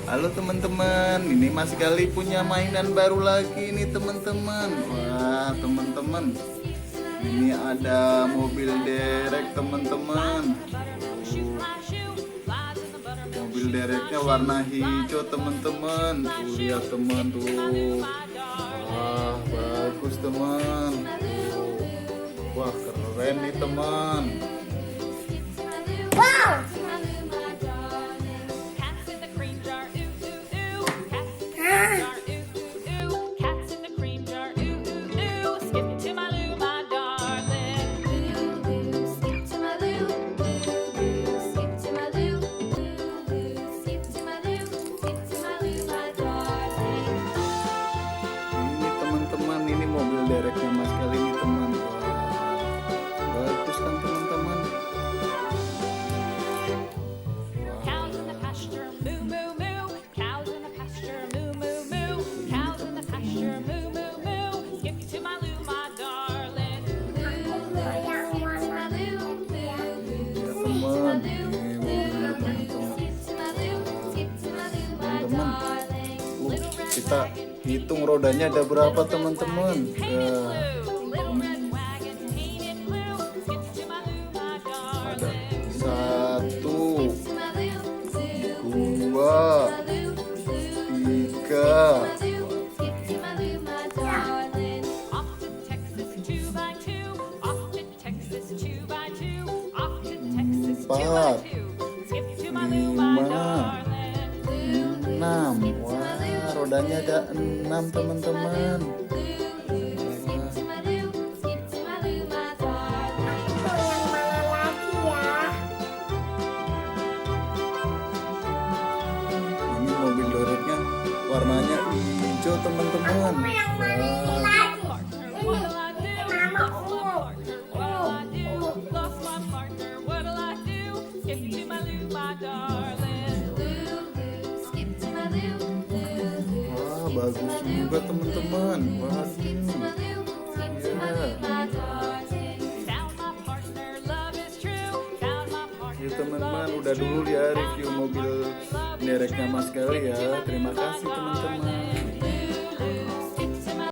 Halo teman-teman, ini Mas Gali punya mainan baru lagi nih teman-teman. Wah teman-teman, ini ada mobil derek teman-teman. Mobil dereknya warna hijau teman-teman. Tuh lihat teman tuh. Wah bagus teman. Tuh. Wah keren nih teman. Wow! Ini teman-teman, ini mobil dereknya Mas Gali ini teman. Wah, bagus kan teman-teman. Teman, ini mobilnya teman-teman. Kita hitung rodanya ada berapa teman-teman. Ada 1, 2, 3, 4, 5, 6. Wah, rodanya ada 6 teman-teman. Ini mobil dereknya warnanya hijau teman-teman. Wah. Wah, bagus juga teman-teman. Wah, ya teman-teman, udah dulu ya review mobil dereknya Mas Gali ya. Terima kasih teman-teman.